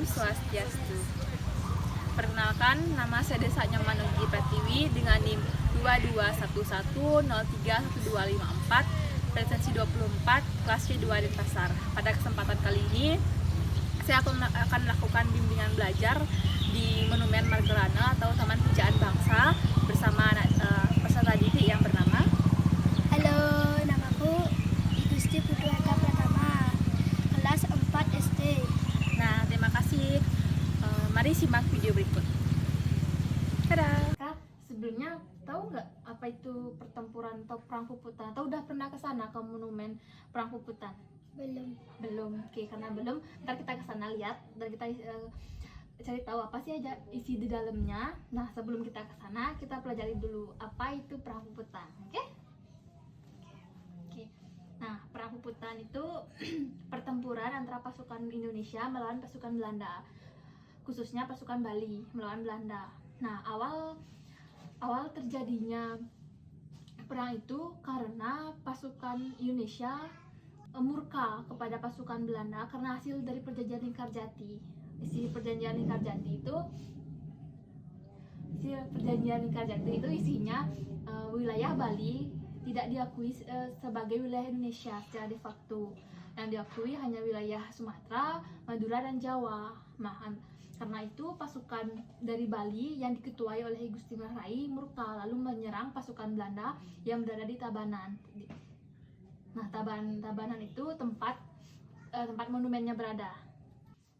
Swastiastu. Perkenalkan, nama saya Desa Nyomanugi Pratiwi dengan NIM 2211031254, presensi 24, kelas C2 Denpasar. Pada kesempatan kali ini, saya akan melakukan bimbingan belajar di Monumen Margerana atau Taman Pujaan Bangsa bersama peserta didik yang bernama. Halo, namaku Igusti Putu Eka Pratama, kelas 4 SD. Nah, terima kasih. Mari simak video berikut. Dadah. Kak, sebelumnya tahu nggak apa itu pertempuran atau perang Puputan? Atau udah pernah ke sana ke monumen perang Puputan? Belum. Oke, karena belum, ntar kita ke sana lihat dan kita cari tahu apa sih aja isi di dalamnya. Nah, sebelum kita ke sana, kita pelajari dulu apa itu perang Puputan. Oke? Nah, perang Puputan itu pertempuran antara pasukan Indonesia melawan pasukan Belanda, khususnya pasukan Bali melawan Belanda. Nah, awal terjadinya perang itu karena pasukan Indonesia murka kepada pasukan Belanda karena hasil dari perjanjian Lingkarjati. Isi perjanjian Lingkarjati itu isinya wilayah Bali tidak diakui sebagai wilayah Indonesia secara de facto. Yang diakui hanya wilayah Sumatera, Madura, dan Jawa. Nah, karena itu pasukan dari Bali yang diketuai oleh I Gusti Ngurah Rai murka lalu menyerang pasukan Belanda yang berada di Tabanan. Nah, Tabanan itu tempat monumennya berada.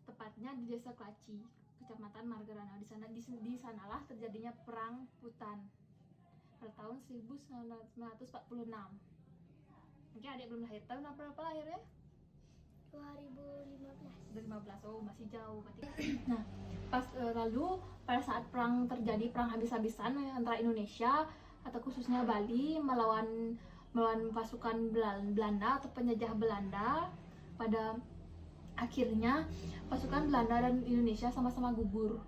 Tepatnya di Desa Klaci, Kecamatan Margerana. Di sanalah terjadinya perang Putan pada tahun 1946. Mungkin adik belum lahir. Tahun berapa lahirnya? 2015. Oh, masih jauh berarti. Nah, lalu pada saat perang terjadi, perang habis-habisan antara Indonesia atau khususnya Bali melawan pasukan Belanda atau penjajah Belanda, pada akhirnya pasukan Belanda dan Indonesia sama-sama gugur.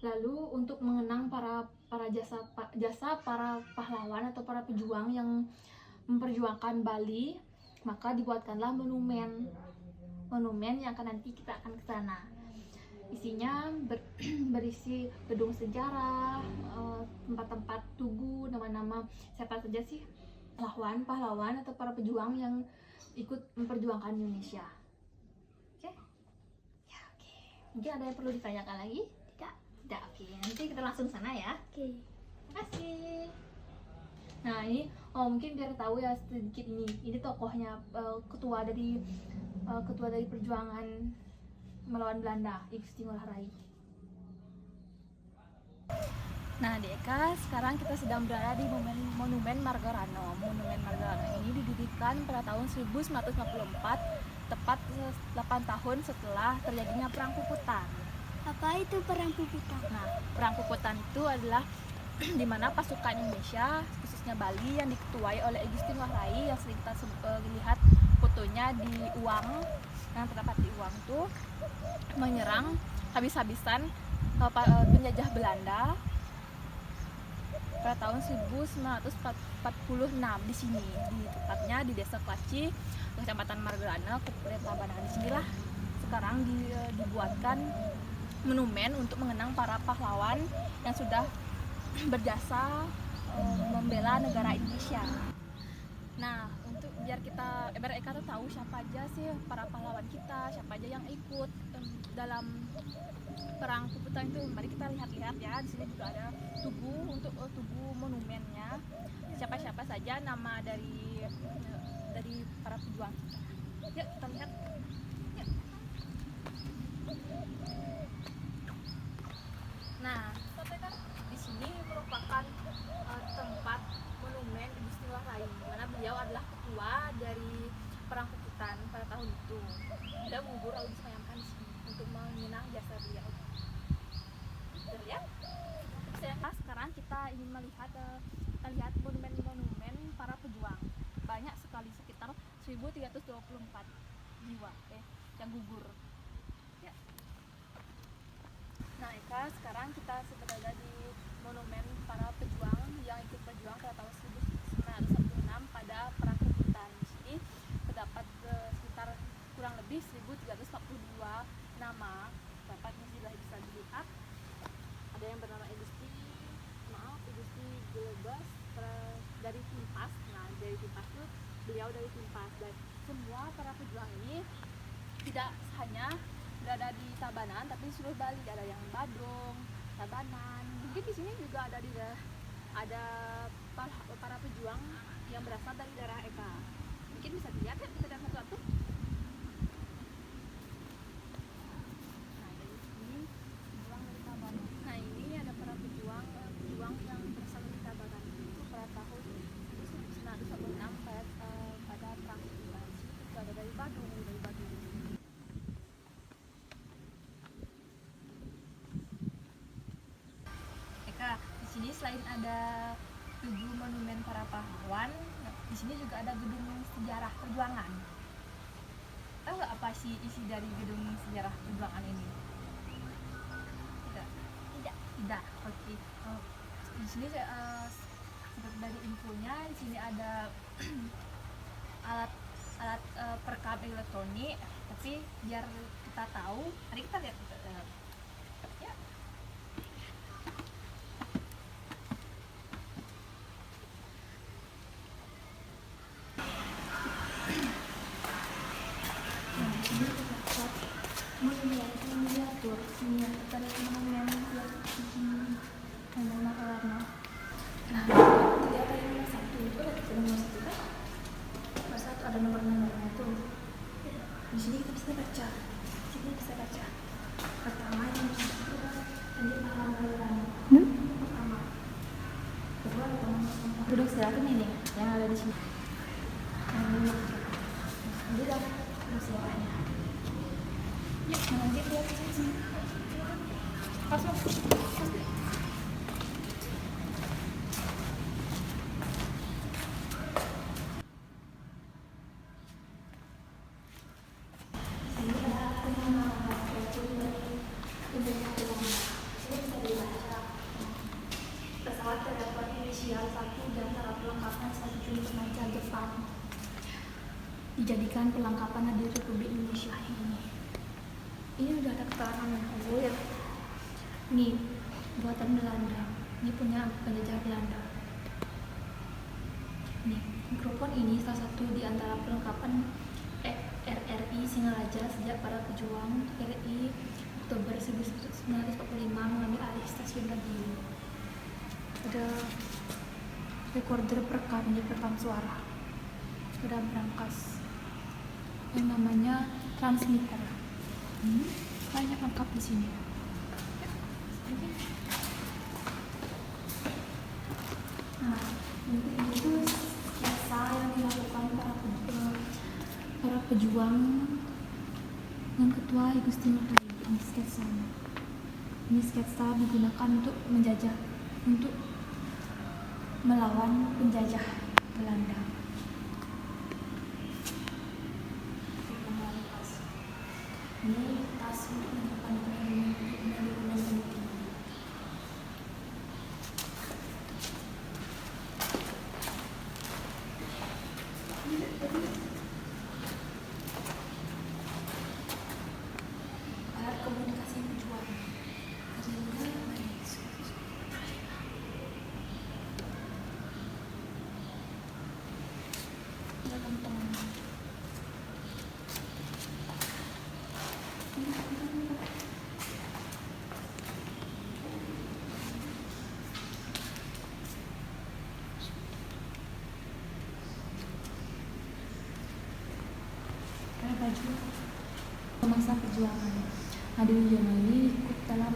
Lalu untuk mengenang para jasa para pahlawan atau para pejuang yang memperjuangkan Bali, maka dibuatkanlah monumen yang nanti kita akan ke sana. Isinya berisi gedung sejarah, tempat-tempat tugu, nama-nama siapa saja sih pahlawan atau para pejuang yang ikut memperjuangkan Indonesia. Oke? Ya, oke. Mungkin ada yang perlu ditanyakan lagi? Tidak. Oke. Nanti kita langsung sana ya. Oke. Terima kasih. Nah, ini mungkin biar tahu ya sedikit ini tokohnya, ketua dari perjuangan melawan Belanda, I Gusti Ngurah Rai. Nah, Deka, sekarang kita sedang berada di Monumen Margerana. Monumen Margerana ini didirikan pada tahun 1954, tepat 8 tahun setelah terjadinya perang Puputan. Apa itu perang Puputan? Nah, perang Puputan itu adalah di mana pasukan Indonesia khususnya Bali yang diketuai oleh I Gusti Ngurah Rai yang sering kita lihat fotonya di Uang, yang terdapat di Uang tuh, menyerang habis-habisan penjajah Belanda pada tahun 1946 di sini, tepatnya di Desa Klaci, Kecamatan Margerana, Kabupaten Tabanan. Di sinilah sekarang dibuatkan monumen untuk mengenang para pahlawan yang sudah berjasa membela negara Indonesia. Nah, untuk biar Eka tuh tahu siapa aja sih para pahlawan kita, siapa aja yang ikut dalam perang Puputan itu, mari kita lihat-lihat ya. Di sini juga ada tugu monumennya. Siapa-siapa saja nama dari para pejuang kita. Yuk kita lihat. Yuk. Nah, di sini merupakan tempat monumen I Gusti Ngurah Rai, mana beliau adalah ketua dari perang Puputan pada tahun itu. Beliau gugur lalu disemayamkan di sini untuk mengenang jasa beliau. Terlihat? Sekarang kita ingin lihat monumen para pejuang. Banyak sekali, sekitar 1324 jiwa yang gugur. Ya. Nah, Eka, sekarang kita berada di monumen para pejuang yang ikut berjuang pada tahun 1946 pada perang Puputan. Di sini terdapat sekitar kurang lebih 1342 nama dapatnya bisa dilihat. Ada yang bernama Igusti Gilbas dari Timpas. Nah, dari Timpas itu beliau dari Timpas, dan semua para pejuang ini tidak hanya berada di Tabanan tapi di seluruh Bali. Ada yang Badung, Tabanan, mungkin di sini juga ada para pejuang yang berasal dari daerah Eka. Mungkin bisa dilihat ya, kita lihat satu-satu. Nah, dari sini pejuang dari Tabanan. Nah, ini ada para pejuang yang berasal dari Tabanan itu pada tahun 1946 pada perang Sudirman. Itu ada dari Badung. Eka, di sini selain ada 7 monumen para pahlawan, di sini juga ada gedung sejarah perjuangan. Tahu nggak apa sih isi dari gedung sejarah perjuangan ini? Tidak. Oke. Di sini seperti dari infonya, di sini ada alat perekam elektronik. Tapi biar kita tahu, mari kita lihat. Ya. Nah, tidak ada yang nomor 1 itu, ada nomor 1 kan? Nomor 1 ada nomor-nomornya tuh. Di sini kita bisa baca. Pertama yang ini pahlawan. Pertama. Kedua ada nomor gedung sejarah ini yang ada di sini. Ini dah gedung sejarahnya. Yuk, lanjut lihat di sini. Masuk. Pesawat terdapat inisial 1 dan antara perlengkapan 1 Juni remaja Jepang dijadikan perlengkapan di Republik Indonesia ini. Ini udah ada keterangan ya. Ini buatan Belanda. Ini punya penjajah Belanda. Nih, mikrofon ini salah satu di antara perlengkapan RRI Singaraja sejak para pejuang RI Oktober 1945 mengambil alih stasiun radio. Ada recorder perekam suara. Ada brankas yang namanya transmitter. Banyak lengkap di sini. Nah, ini tuh sketsa yang dilakukan para pejuang yang ketua Igusti Ngurah Rai. Ini sketsa digunakan untuk melawan penjajah Belanda. Ini tas untuk menyimpan dokumen penting. Alat komunikasi pejuang. Baju masa perjuangan. Hadi Wiono ini ikut dalam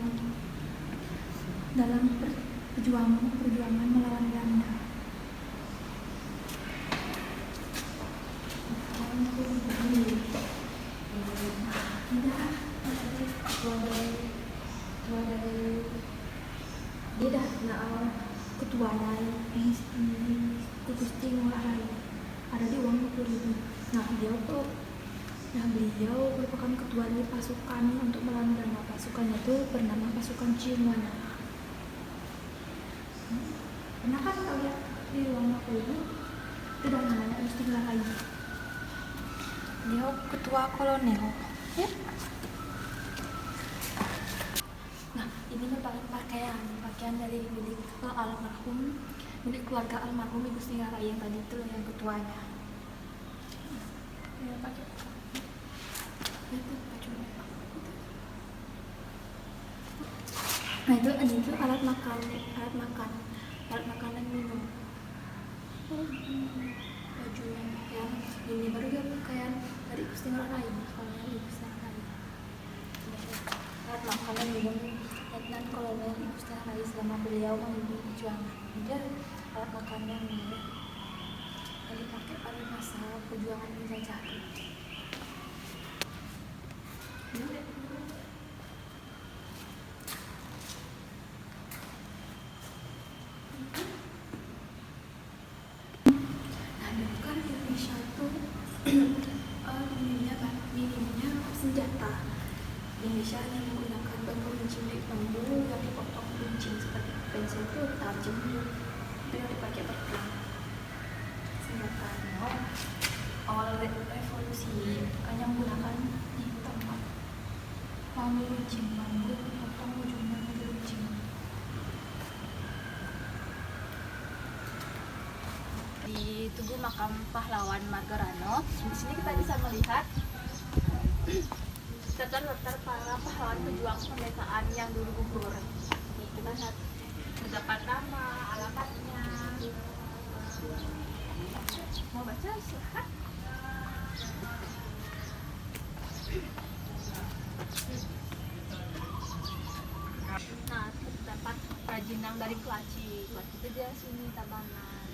perjuangan melawan Belanda. Ketua dari Igusti Ngurah Rai ada di uang 20.000. Beliau merupakan ketua dari pasukan untuk melawan Belanda. Pasukannya itu bernama pasukan Ciumwana. Pernah kan kau lihat di ruang 20.000? Itu dah namanya Igusti Ngurah Rai. Dia ketua kolonel. Ya. Nah, ini merupakan pakaian dari milik almarhum, milik keluarga almarhum Ibu Singara yang tadi itu yang ketuanya. Ya, pakai itu bajunya. Nah itu alat makanan minum. Baju yang pakaian ini baru dia pakaian dari Ibu Singara lain, soalnya Ibu Singara lain. Alat makanan minum Letnan Kolonel Ibu Singara selama beliau memimpin perjuangan. Dia alat makanan minum yang dipakai pada masa perjuangan penjajahan. Indonesia itu minimnya senjata. Indonesia hanya menggunakan peruncing bambu yang dipotong runcing seperti pensil itu tajam itu yang dipakai berperang. Senjatanya awal revolusi hanya menggunakan di tempat bambu runcing, bambu dipotong ujungnya menjadi runcing. Di Tugu Makam Pahlawan Margarano. Di sini kita bisa melihat daftar para pahlawan pejuang kemerdekaan yang dulu gugur. Jadi kita lihat terdapat nama, alamatnya. Mau baca silahkan. Nah, terdapat rajinang dari Kelaci. Kelaci itu dia sini Tabanan.